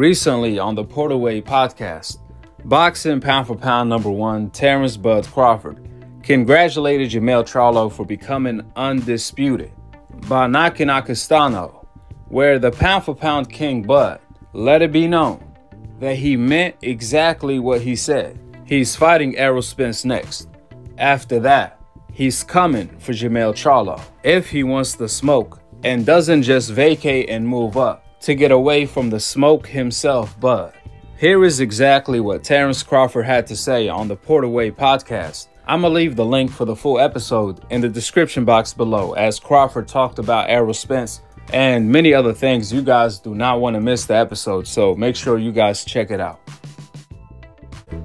Recently on the Portaway podcast, boxing pound for pound #1 Terence "Bud" Crawford congratulated Jermell Charlo for becoming undisputed by knocking out Castano, where the pound for pound king Bud let it be known that he meant exactly what he said. He's fighting Errol Spence next. After that, he's coming for Jermell Charlo if he wants the smoke and doesn't just vacate and move up to get away from the smoke himself, Bud. Here is exactly what Terence Crawford had to say on the Portaway podcast. I'm going to leave the link for the full episode in the description box below, as Crawford talked about Errol Spence and many other things. You guys do not want to miss the episode, so make sure you guys check it out.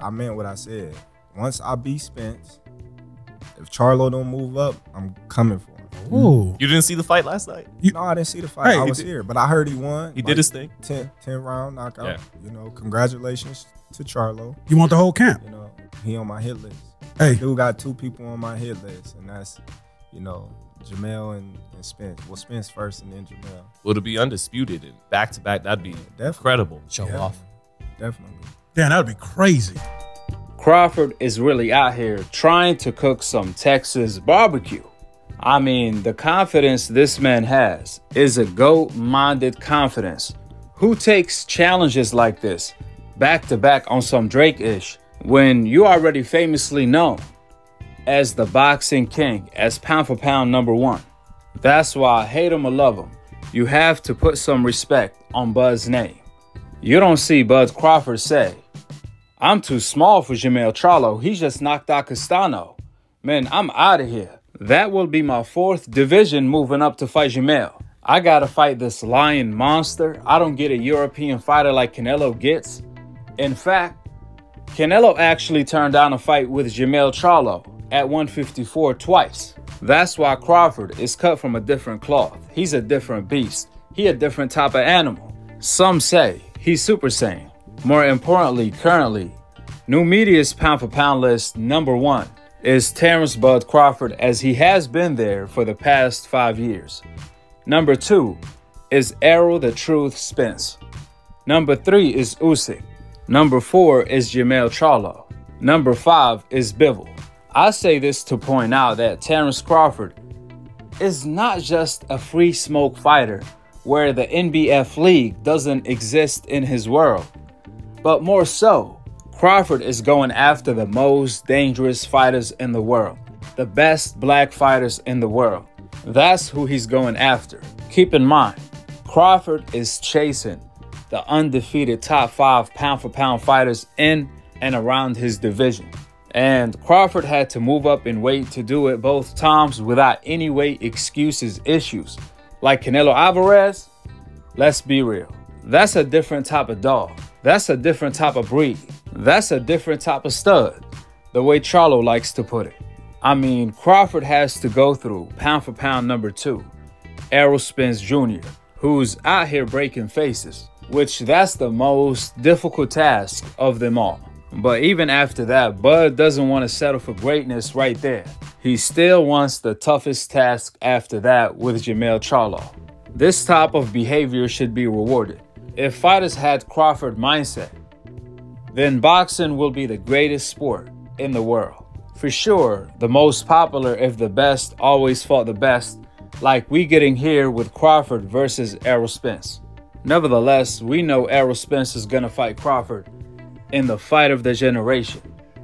I meant what I said. Once I beat Spence, if Charlo don't move up, I'm coming for him. Ooh. You didn't see the fight last night? No, I didn't see the fight. I was here, but I heard he won. He did his thing. 10 round knockout. Yeah. You know, congratulations to Charlo. You want the whole camp? You know, he on my hit list. Hey. Dude got 2 people on my hit list, and that's, you know, Jermell and Spence. Well, Spence first and then Jermell. Well, to be undisputed and back-to-back, that'd be incredible. Show off. Definitely. Damn, that would be crazy. Crawford is really out here trying to cook some Texas barbecue. I mean, the confidence this man has is a GOAT-minded confidence. Who takes challenges like this back-to-back on some Drake-ish when you already famously known as the boxing king, as pound for pound #1? That's why, hate him or love him, you have to put some respect on Bud's name. You don't see Bud Crawford say, "I'm too small for Jermell Charlo. He just knocked out Castano. Man, I'm out of here. That will be my 4th division moving up to fight Jermell. I gotta fight this lion monster. I don't get a European fighter like Canelo gets." In fact, Canelo actually turned down a fight with Jermell Charlo at 154 twice. That's why Crawford is cut from a different cloth. He's a different beast. He a different type of animal. Some say he's Super Saiyan. More importantly, currently, new media's pound for pound list #1 is Terence "Bud" Crawford, as he has been there for the past 5 years. #2 is Errol "The Truth" Spence. #3 is Usyk. #4 is Jermell Charlo. #5 is Bivol. I say this to point out that Terence Crawford is not just a free smoke fighter where the NBF league doesn't exist in his world, but more so, Crawford is going after the most dangerous fighters in the world, the best black fighters in the world. That's who he's going after. Keep in mind, Crawford is chasing the undefeated top 5 pound for pound fighters in and around his division. And Crawford had to move up in weight to do it both times without any weight excuses issues. Like Canelo Alvarez, let's be real, that's a different type of dog. That's a different type of breed. That's a different type of stud, the way Charlo likes to put it. I mean, Crawford has to go through pound for pound #2, Errol Spence Jr., who's out here breaking faces, which that's the most difficult task of them all. But even after that, Bud doesn't want to settle for greatness right there. He still wants the toughest task after that with Jermell Charlo. This type of behavior should be rewarded. If fighters had Crawford mindset, then boxing will be the greatest sport in the world. For sure, the most popular if the best always fought the best, like we getting here with Crawford versus Errol Spence. Nevertheless, we know Errol Spence is going to fight Crawford in the fight of the generation,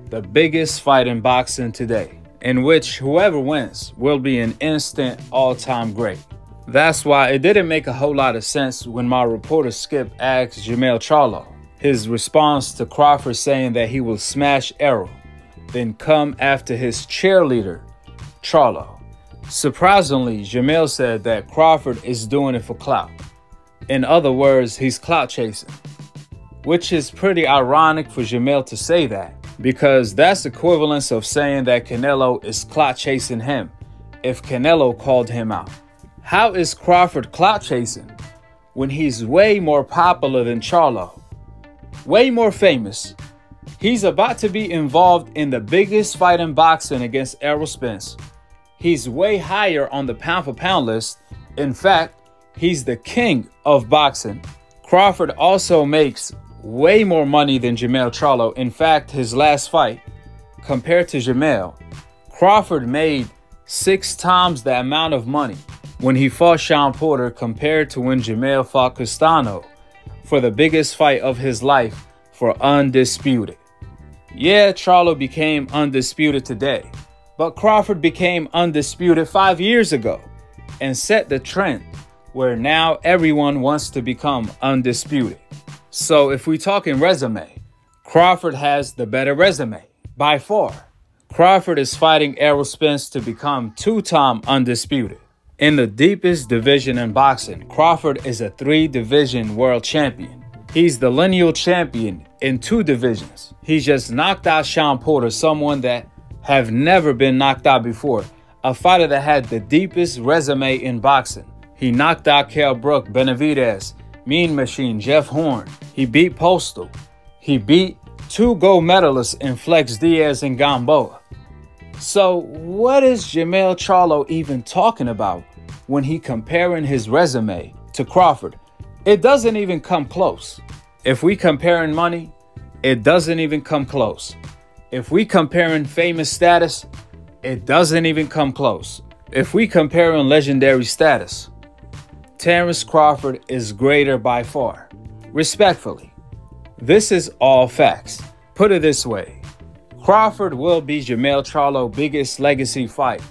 the biggest fight in boxing today, in which whoever wins will be an instant all-time great. That's why it didn't make a whole lot of sense when my reporter Skip asked Jermell Charlo his response to Crawford saying that he will smash Errol, then come after his cheerleader, Charlo. Surprisingly, Jermell said that Crawford is doing it for clout. In other words, he's clout chasing, which is pretty ironic for Jermell to say that, because that's equivalence of saying that Canelo is clout chasing him if Canelo called him out. How is Crawford clout chasing when he's way more popular than Charlo, way more famous? He's about to be involved in the biggest fight in boxing against Errol Spence. He's way higher on the pound for pound list. In fact, he's the king of boxing. Crawford also makes way more money than Jermell Charlo. In fact, his last fight, compared to Jermell, Crawford made 6 times the amount of money when he fought Shawn Porter compared to when Jermell fought Castano for the biggest fight of his life for Undisputed. Yeah, Charlo became undisputed today, but Crawford became undisputed 5 years ago and set the trend where now everyone wants to become undisputed. So if we talk in resume, Crawford has the better resume by far. Crawford is fighting Errol Spence to become 2-time undisputed. In the deepest division in boxing, Crawford is a 3-division world champion. He's the lineal champion in 2 divisions. He just knocked out Shawn Porter, someone that have never been knocked out before, a fighter that had the deepest resume in boxing. He knocked out Kell Brook, Benavidez, Mean Machine, Jeff Horn. He beat Postal. He beat 2 gold medalists in Flex Diaz and Gamboa. So what is Jermell Charlo even talking about when he comparing his resume to Crawford? It doesn't even come close. If we comparing money, it doesn't even come close. If we comparing famous status, it doesn't even come close. If we comparing legendary status, Terence Crawford is greater by far. Respectfully, this is all facts. Put it this way, Crawford will be Jermell Charlo's biggest legacy fight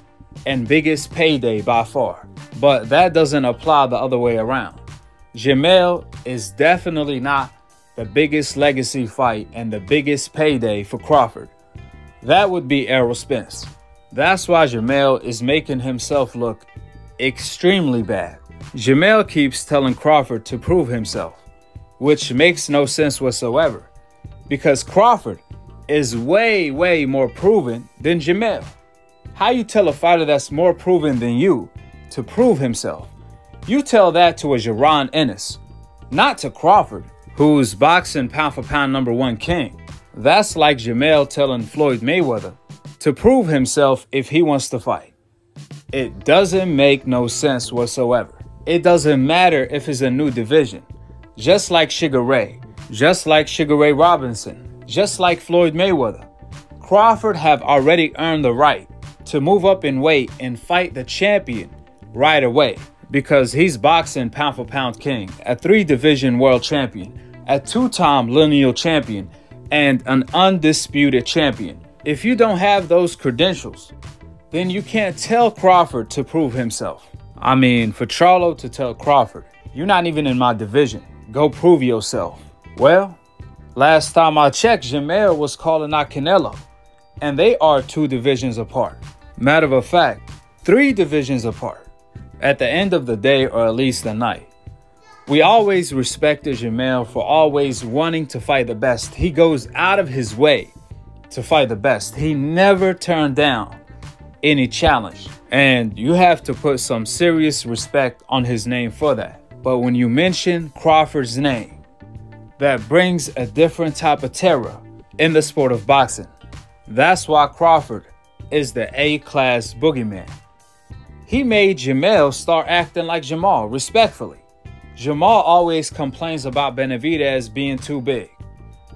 and biggest payday by far, but that doesn't apply the other way around. Jermell is definitely not the biggest legacy fight and the biggest payday for Crawford. That would be Errol Spence. That's why Jermell is making himself look extremely bad. Jermell keeps telling Crawford to prove himself, which makes no sense whatsoever, because Crawford is way more proven than Jermell. How you tell a fighter that's more proven than you to prove himself? You tell that to a Jaron Ennis, not to Crawford, who's boxing pound for pound #1 king. That's like Jermell telling Floyd Mayweather to prove himself if he wants to fight. It doesn't make no sense whatsoever. It doesn't matter if it's a new division. Just like Sugar Ray, just like Sugar Ray Robinson, just like Floyd Mayweather, Crawford have already earned the right to move up in weight and fight the champion right away, because he's boxing pound for pound king, a 3-division world champion, a 2-time lineal champion, and an undisputed champion. If you don't have those credentials, then you can't tell Crawford to prove himself. I mean, for Charlo to tell Crawford, you're not even in my division, go prove yourself. Well, last time I checked, Jermell was calling out Canelo, and they are 2 divisions apart. Matter of fact, 3 divisions apart. At the end of the day, or at least the night, we always respected Jermell for always wanting to fight the best. He goes out of his way to fight the best. He never turned down any challenge, and you have to put some serious respect on his name for that. But when you mention Crawford's name, that brings a different type of terror in the sport of boxing. That's why Crawford is the A-class boogeyman. He made Jermell start acting like Jermall, respectfully. Jermall always complains about Benavidez being too big.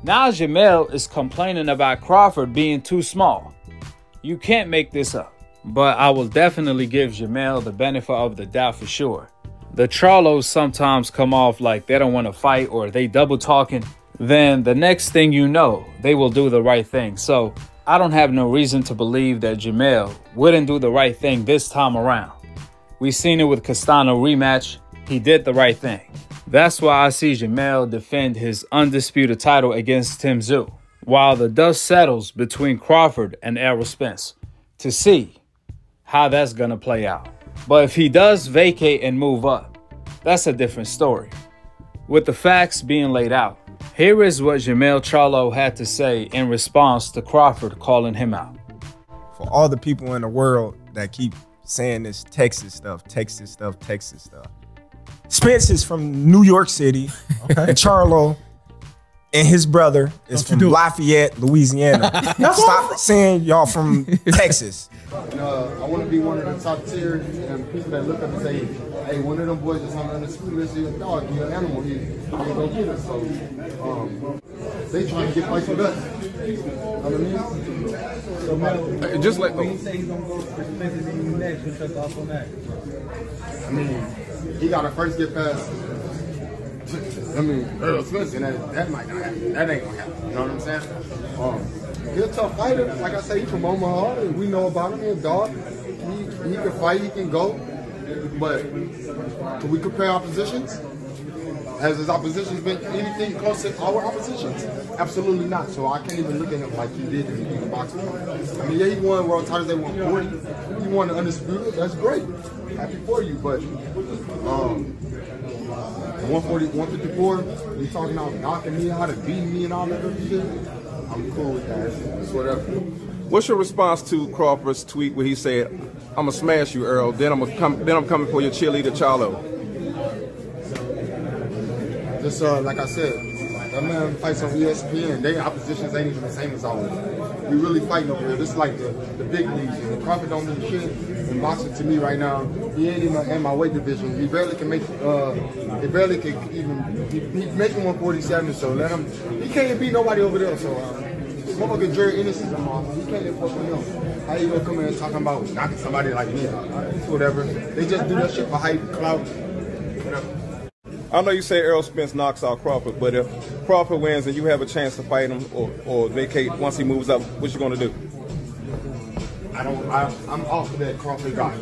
Now Jermell is complaining about Crawford being too small. You can't make this up. But I will definitely give Jermell the benefit of the doubt for sure. The Charlos sometimes come off like they don't want to fight or they double talking. Then the next thing you know, they will do the right thing. So I don't have no reason to believe that Jermell wouldn't do the right thing this time around. We've seen it with Castano rematch. He did the right thing. That's why I see Jermell defend his undisputed title against Tim Tszyu, while the dust settles between Crawford and Errol Spence, to see how that's going to play out. But if he does vacate and move up, that's a different story. With the facts being laid out, here is what Jermell Charlo had to say in response to Crawford calling him out. For all the people in the world that keep saying this Texas stuff, Texas stuff, Texas stuff. Spence is from New York City, okay. And Charlo And his brother is from Lafayette, Louisiana. Stop saying y'all from Texas. I want to be one of the top tier and people that look up and say, hey, one of them boys is on the undisputed list. He's a dog. He's an animal. He's going to get us. So they trying to get fights with us. You know what I mean? Just let go. I mean, he got to first get past. I mean, Errol Spence, and that might not happen. That ain't gonna happen. You know what I'm saying? He's a tough fighter. Like I say, he's from Omaha, and we know about him. He's a dog. He can fight. He can go. But can we compare our positions? Has his oppositions been anything close to our oppositions? Absolutely not. So I can't even look at him like he did in the boxing. I mean, yeah, he won world titles. They won 40. He won the undisputed. That's great. Happy for you. But 140, 154, you talking about knocking me out and beating me and all that other shit? I'm cool with that. It's whatever. What's your response to Crawford's tweet where he said, "I'm gonna smash you, Errol. Then I'm coming for your cheerleader, Charlo." Just like I said, that man fights on ESPN. Their oppositions ain't even the same as ours. We really fighting over here. This is like the big leagues. And Crawford don't mean shit in boxing to me right now. He ain't even in my weight division. He barely can make. He barely can even. He's making 147. So let him. He can't beat nobody over there. So motherfucker Jerry Innocent, he can't even fuck with him. How you gonna come in and talking about knocking somebody like me? Whatever. They just do that shit for hype, clout, whatever. I know you say Errol Spence knocks out Crawford, but if Crawford wins and you have a chance to fight him or vacate once he moves up, what you gonna do? I'm off of that Crawford guy.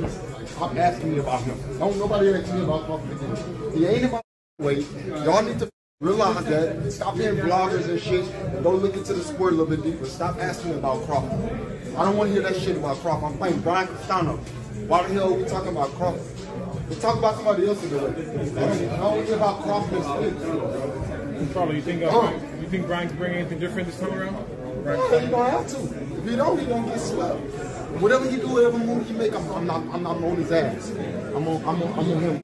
Stop asking me about him. Don't nobody ask me about Crawford again. He ain't in my weight. Y'all need to realize that. Stop being bloggers and shit. And go look into the sport a little bit deeper. Stop asking me about Crawford. I don't want to hear that shit about Crawford. I'm fighting Brian Castano. Why the hell are we talking about Crawford? We talk about somebody else in the way. I don't hear about Crawford and Spence. Charlo, you think Brian can bring anything different this time around? Yeah, he gonna have to. If he don't, he gonna get swept. Whatever he do, whatever move he make, I'm not on his ass. I'm on him.